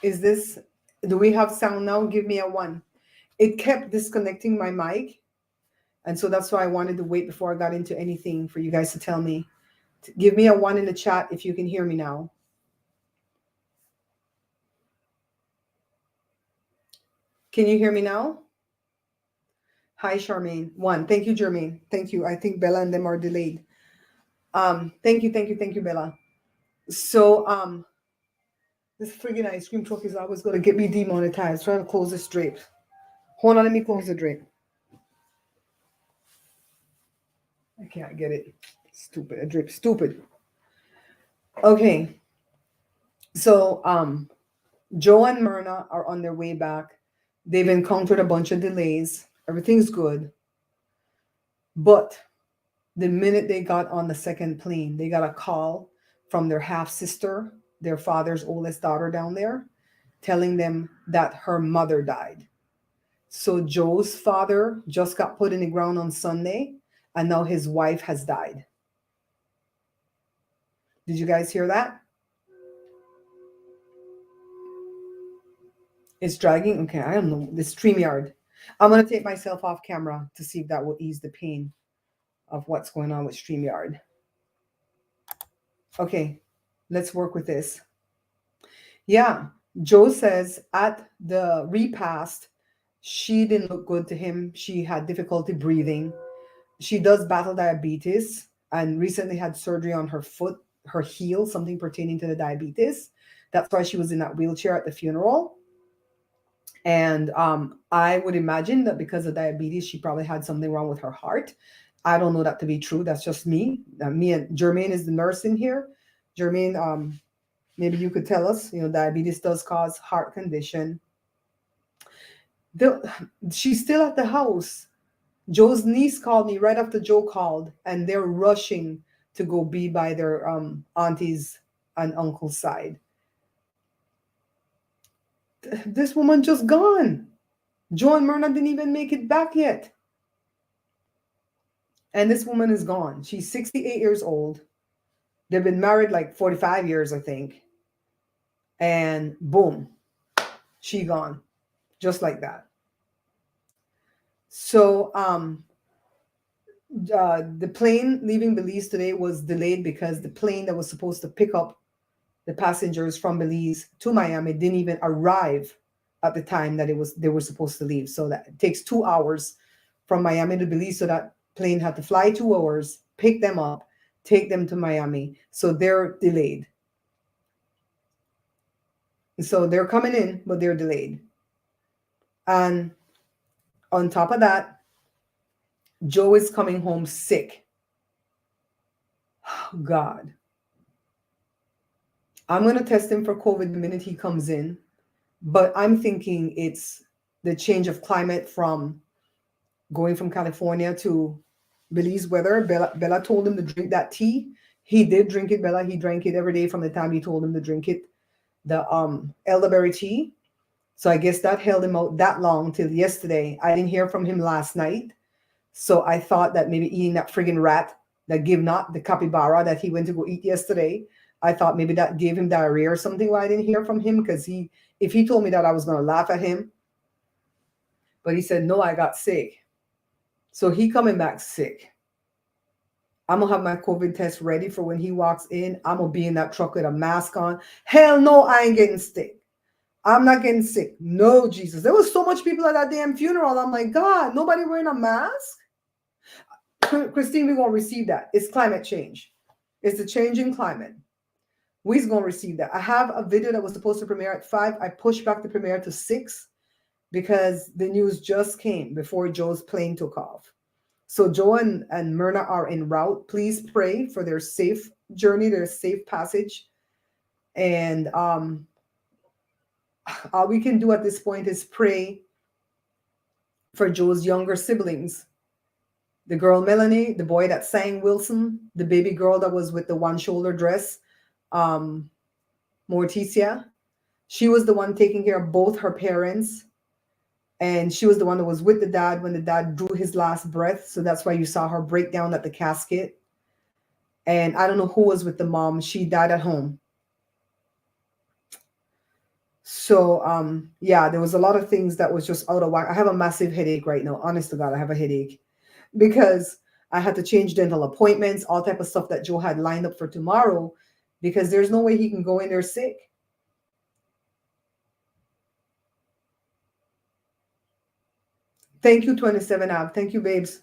Is this, do we have sound now? Give me a 1. It kept disconnecting my mic. And so that's why I wanted to wait before I got into anything for you guys to tell me. Give me a 1 in the chat if you can hear me now. Can you hear me now? Hi, Charmaine. 1. Thank you, Jermaine. Thank you. I think Bella and them are delayed. Thank you, Bella. So, this friggin' ice cream truck is always going to get me demonetized. Trying to close this drape. Hold on, let me close the drape. I can't get it. Stupid. A drape. Stupid. Okay. So, Joe and Myrna are on their way back. They've encountered a bunch of delays. Everything's good. But the minute they got on the second plane, they got a call from their half-sister, their father's oldest daughter down there, telling them that her mother died. So Joe's father just got put in the ground on Sunday, and now his wife has died. Did you guys hear that? It's dragging? Okay, I don't know. This StreamYard. I'm going to take myself off camera to see if that will ease the pain of what's going on with StreamYard. Okay, let's work with this. Yeah, Joe says at the repast, she didn't look good to him. She had difficulty breathing. She does battle diabetes and recently had surgery on her foot, her heel, something pertaining to the diabetes. That's why she was in that wheelchair at the funeral. And I would imagine that because of diabetes, she probably had something wrong with her heart. I don't know that to be true. That's just me. Me and Jermaine is the nurse in here. Jermaine, maybe you could tell us, diabetes does cause heart condition. She's still at the house. Joe's niece called me right after Joe called, and they're rushing to go be by their aunties and uncle's side. This woman just gone. Joe and Myrna didn't even make it back yet. And this woman is gone. She's 68 years old. They've been married like 45 years, I think. And boom, she gone. Just like that. So the plane leaving Belize today was delayed because the plane that was supposed to pick up the passengers from Belize to Miami didn't even arrive at the time that they were supposed to leave. So that it takes 2 hours from Miami to Belize. So that plane had to fly 2 hours, pick them up, take them to Miami. So they're delayed. So they're coming in, but they're delayed. And on top of that, Joe is coming home sick. Oh, God. I'm going to test him for COVID the minute he comes in. But I'm thinking it's the change of climate from going from California to Belize weather. Bella told him to drink that tea. He did drink it, Bella. He drank it every day from the time he told him to drink it. The elderberry tea. So I guess that held him out that long till yesterday. I didn't hear from him last night. So I thought that maybe eating that friggin' rat that gave not the capybara that he went to go eat yesterday, I thought maybe that gave him diarrhea or something. Why I didn't hear from him, because if he told me that, I was going to laugh at him. But he said, no, I got sick. So he coming back sick. I'm going to have my COVID test ready for when he walks in. I'm going to be in that truck with a mask on. Hell no, I ain't getting sick. I'm not getting sick. No, Jesus. There was so much people at that damn funeral. I'm like, God, nobody wearing a mask? Christine, we're going to receive that. It's climate change. It's the changing climate. We're going to receive that. I have a video that was supposed to premiere at 5. I pushed back the premiere to 6 because the news just came before Joe's plane took off. So Joe and Myrna are en route. Please pray for their safe journey, their safe passage. And all we can do at this point is pray for Joe's younger siblings. The girl Melanie, the boy that sang Wilson, the baby girl that was with the one shoulder dress, Morticia. She was the one taking care of both her parents. And she was the one that was with the dad when the dad drew his last breath. So that's why you saw her break down at the casket. And I don't know who was with the mom. She died at home. So yeah, there was a lot of things that was just out of whack. I have a massive headache right now. Honest to God, I have a headache because I had to change dental appointments, all type of stuff that Joe had lined up for tomorrow, because there's no way he can go in there sick. Thank you, 27 Ab. Thank you, babes.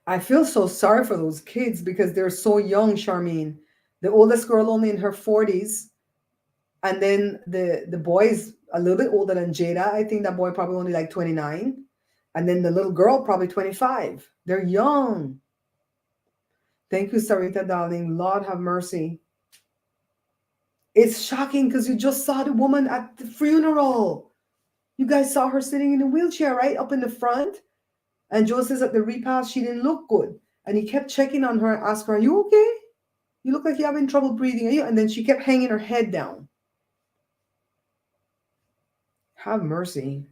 I feel so sorry for those kids because they're so young, Charmaine. The oldest girl only in her 40s, and then the boy is a little bit older than Jada. I think that boy probably only like 29, and then the little girl probably 25. They're young. Thank you, Sarita, darling. Lord have mercy. It's shocking because you just saw the woman at the funeral. You guys saw her sitting in a wheelchair, right? Up in the front. And Joe says at the repast, she didn't look good. And he kept checking on her and asked her, "Are you okay? You look like you're having trouble breathing. Are you?" And then she kept hanging her head down. Have mercy.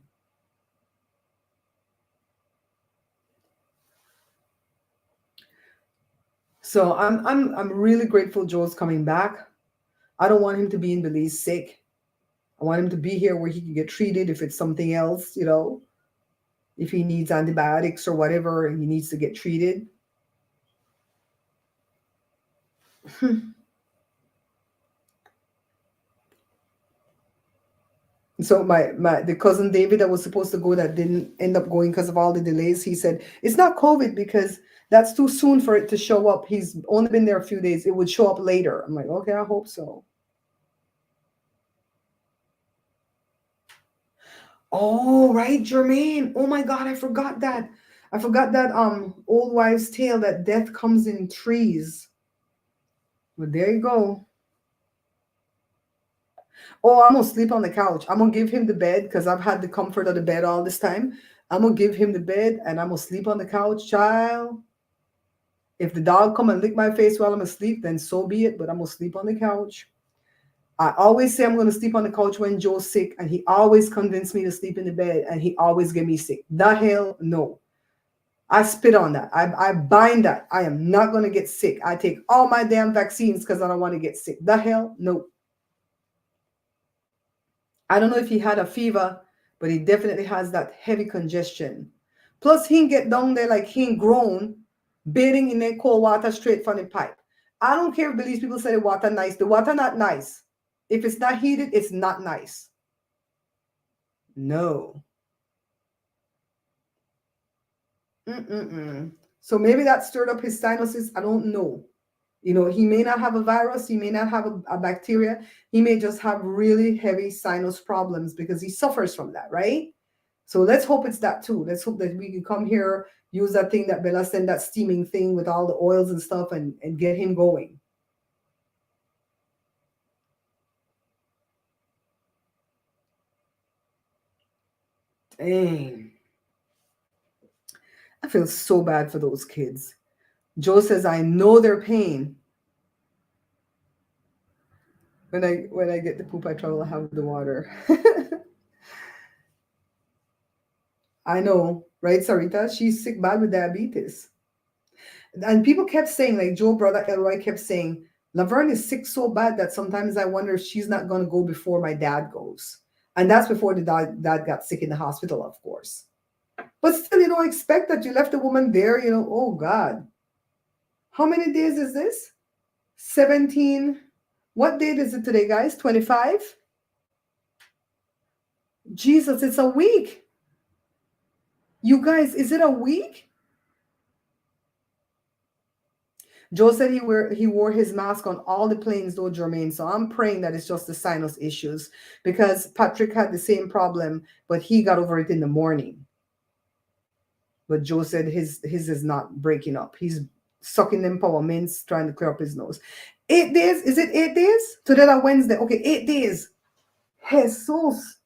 So I'm really grateful Joe's coming back. I don't want him to be in Belize sick. I want him to be here where he can get treated if it's something else, if he needs antibiotics or whatever, he needs to get treated. So my the cousin David that was supposed to go that didn't end up going because of all the delays. He said it's not COVID because that's too soon for it to show up. He's only been there a few days. It would show up later. I'm like, okay, I hope so. Oh, right, Jermaine. Oh my God, I forgot that. I forgot that old wives' tale that death comes in trees. But there you go. Oh, I'm gonna sleep on the couch. I'm gonna give him the bed because I've had the comfort of the bed all this time. I'm gonna give him the bed and I'm gonna sleep on the couch, child. If the dog come and lick my face while I'm asleep, then so be it. But I'm gonna sleep on the couch. I always say I'm gonna sleep on the couch when Joe's sick, and he always convinced me to sleep in the bed, and he always get me sick. The hell no. I spit on that. I bind that. I am not gonna get sick. I take all my damn vaccines because I don't want to get sick. The hell no. I don't know if he had a fever, but he definitely has that heavy congestion. Plus, he can get down there like he ain't grown, bathing in that cold water straight from the pipe. I don't care if Belize people say the water nice. The water not nice. If it's not heated, it's not nice. No. Mm-mm-mm. So maybe that stirred up his sinuses. I don't know. He may not have a virus, he may not have a bacteria, he may just have really heavy sinus problems because he suffers from that, right? So let's hope it's that too. Let's hope that we can come here, use that thing that Bella sent, that steaming thing with all the oils and stuff, and get him going. Dang. I feel so bad for those kids. Joe says, I know their pain. When I get the poop, I try to have the water. I know, right, Sarita? She's sick bad with diabetes. And people kept saying, like Joe brother Elroy kept saying, Laverne is sick so bad that sometimes I wonder if she's not going to go before my dad goes. And that's before the dad got sick in the hospital, of course. But still, you don't expect that you left the woman there, oh God. How many days is this? 17. What date is it today, guys? 25? Jesus, it's a week. You guys, is it a week? Joe said he wore his mask on all the planes though, Jermaine. So I'm praying that it's just the sinus issues because Patrick had the same problem, but he got over it in the morning. But Joe said his is not breaking up. He's sucking them power mints, trying to clear up his nose. 8 days? Is it 8 days? Today that Wednesday. Okay, 8 days. Jesus.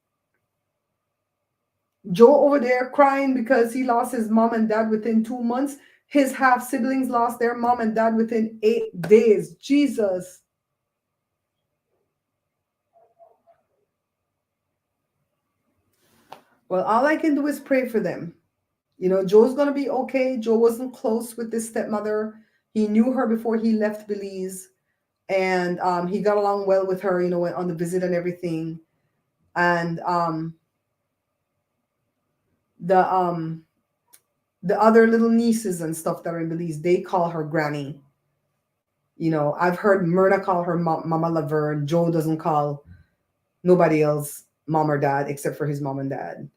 Joe over there crying because he lost his mom and dad within 2 months. His half siblings lost their mom and dad within 8 days. Jesus. Well, all I can do is pray for them. Joe's going to be okay. Joe wasn't close with this stepmother. He knew her before he left Belize, and he got along well with her, went on the visit and everything. And the the other little nieces and stuff that are in Belize, they call her Granny. I've heard Myrna call her Mama Laverne. Joe doesn't call nobody else mom or dad except for his mom and dad.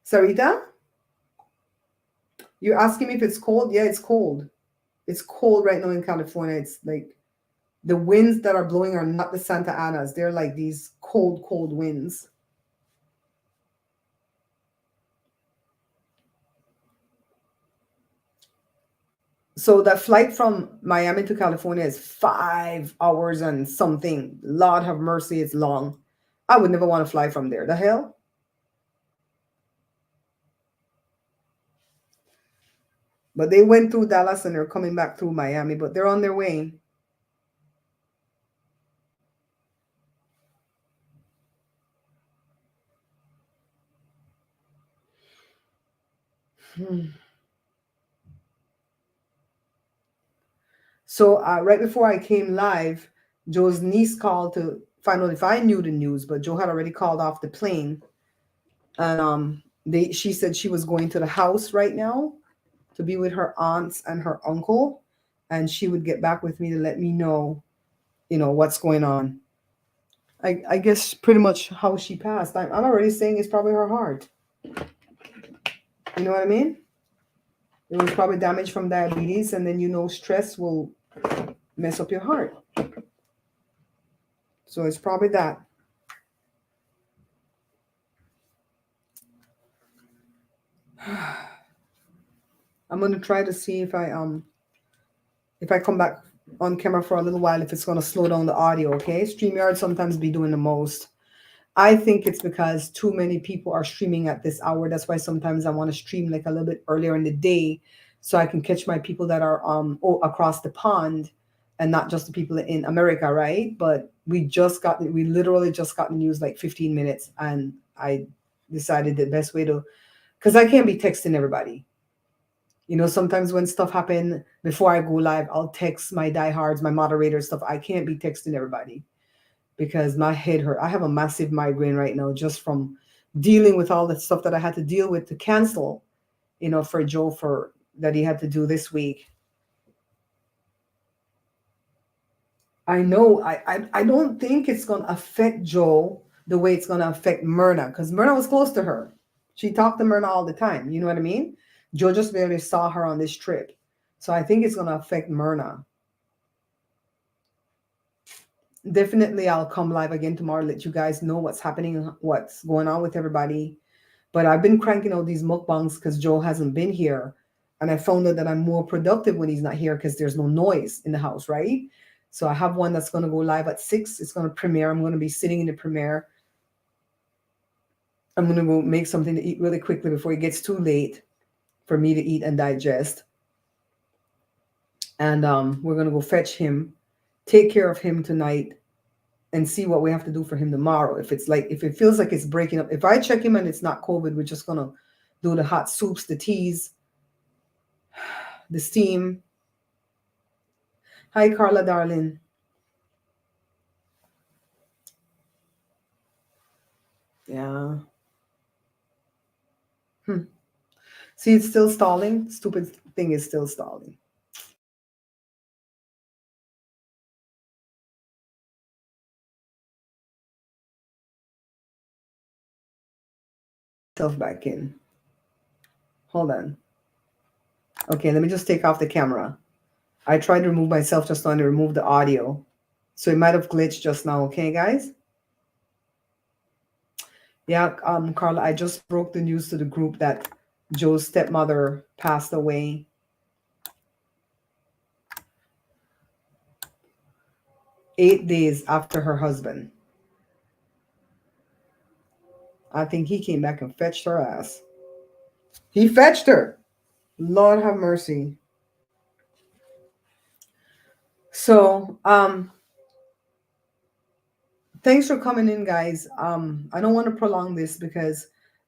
Sarita, you're asking me if it's cold? Yeah, it's cold. It's cold right now in California. It's like the winds that are blowing are not the Santa Anas. They're like these cold, cold winds. So that flight from Miami to California is 5 hours and something. Lord have mercy, it's long. I would never want to fly from there. The hell? But they went through Dallas and they're coming back through Miami, but they're on their way. Hmm. So right before I came live, Joe's niece called to find out if I knew the news, but Joe had already called off the plane, and she said she was going to the house right now to be with her aunts and her uncle, and she would get back with me to let me know, what's going on. I guess pretty much how she passed. I'm already saying it's probably her heart. You know what I mean? It was probably damage from diabetes, and then stress will mess up your heart. So it's probably that. I'm gonna try to see if I come back on camera for a little while, if it's gonna slow down the audio. Okay, StreamYard sometimes be doing the most. I think it's because too many people are streaming at this hour. That's why sometimes I want to stream like a little bit earlier in the day, so I can catch my people that are across the pond, and not just the people in America, right? But we literally just got the news like 15 minutes, and I decided the best way to, because I can't be texting everybody. Sometimes when stuff happen before I go live, I'll text my diehards, my moderators, stuff. I can't be texting everybody because my head hurt. I have a massive migraine right now just from dealing with all the stuff that I had to deal with to cancel, for Joe for that he had to do this week. I know I don't think it's gonna affect Joe the way it's gonna affect Myrna, because Myrna was close to her. She talked to Myrna all the time. You know what I mean? Joe just barely saw her on this trip. So I think it's gonna affect Myrna. Definitely I'll come live again tomorrow, let you guys know what's happening, what's going on with everybody. But I've been cranking out these mukbangs because Joe hasn't been here. And I found out that I'm more productive when he's not here because there's no noise in the house, right? So I have one that's going to go live at 6. It's going to premiere. I'm going to be sitting in the premiere. I'm going to go make something to eat really quickly before it gets too late for me to eat and digest. And we're going to go fetch him, take care of him tonight, and see what we have to do for him tomorrow. If it feels like it's breaking up, if I check him and it's not COVID, we're just going to do the hot soups, the teas, the steam. Hi, Carla, darling. Yeah. See, it's still stalling. Stupid thing is still stalling. Self back in. Hold on. Okay, let me just take off the camera. I tried to remove myself just trying to remove the audio. So it might have glitched just now, okay, guys? Yeah, Carla, I just broke the news to the group that Joe's stepmother passed away. 8 days after her husband. I think he came back and fetched her ass. He fetched her. Lord have mercy. So, thanks for coming in, guys. I don't want to prolong this because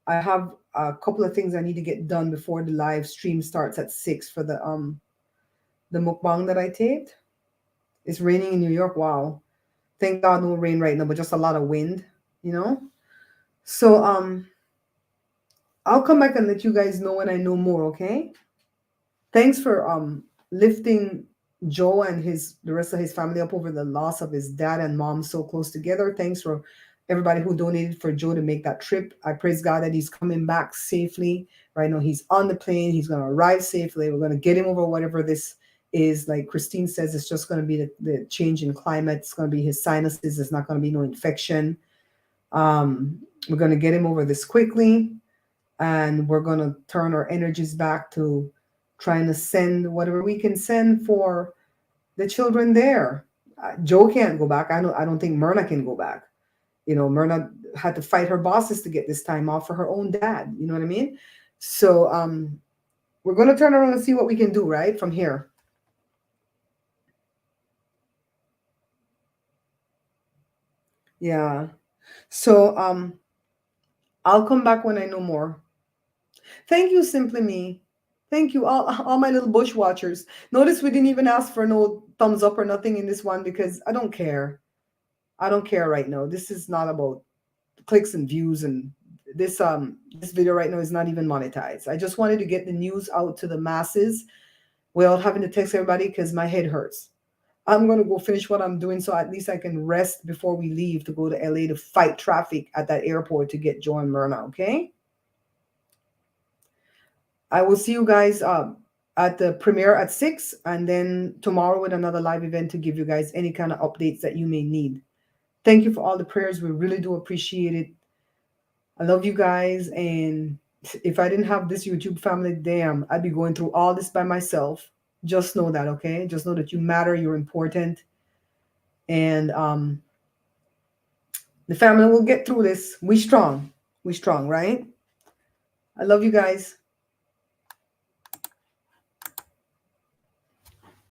I have a couple of things I need to get done before the live stream starts at 6 for the mukbang that I taped. It's raining in New York. Wow. Thank God no rain right now, but just a lot of wind, you know? So I'll come back and let you guys know when I know more, okay? Thanks for lifting Joe and his the rest of his family up over the loss of his dad and mom so close together. Thanks for everybody who donated for Joe to make that trip. I praise God that he's coming back safely. Right now he's on the plane. He's going to arrive safely. We're going to get him over whatever this is. Like Christine says, it's just going to be the change in climate. It's going to be his sinuses. It's not going to be no infection. We're going to get him over this quickly, and we're going to turn our energies back to trying to send whatever we can send for the children there. Joe can't go back. I don't think Myrna can go back. You know, Myrna had to fight her bosses to get this time off for her own dad. You know what I mean? So we're going to turn around and see what we can do, right, from here. Yeah. So I'll come back when I know more. Thank you, Simply Me. Thank you, all my little bush watchers. Notice we didn't even ask for no thumbs up or nothing in this one because I don't care. I don't care right now. This is not about clicks and views, and this video right now is not even monetized. I just wanted to get the news out to the masses without having to text everybody because my head hurts. I'm gonna go finish what I'm doing so at least I can rest before we leave to go to LA to fight traffic at that airport to get Joe and Myrna, okay? I will see you guys at the premiere at 6, and then tomorrow with another live event to give you guys any kind of updates that you may need. Thank you for all the prayers. We really do appreciate it. I love you guys. And if I didn't have this YouTube family, damn, I'd be going through all this by myself. Just know that, okay? Just know that you matter, you're important. And the family will get through this. We strong. We strong, right? I love you guys.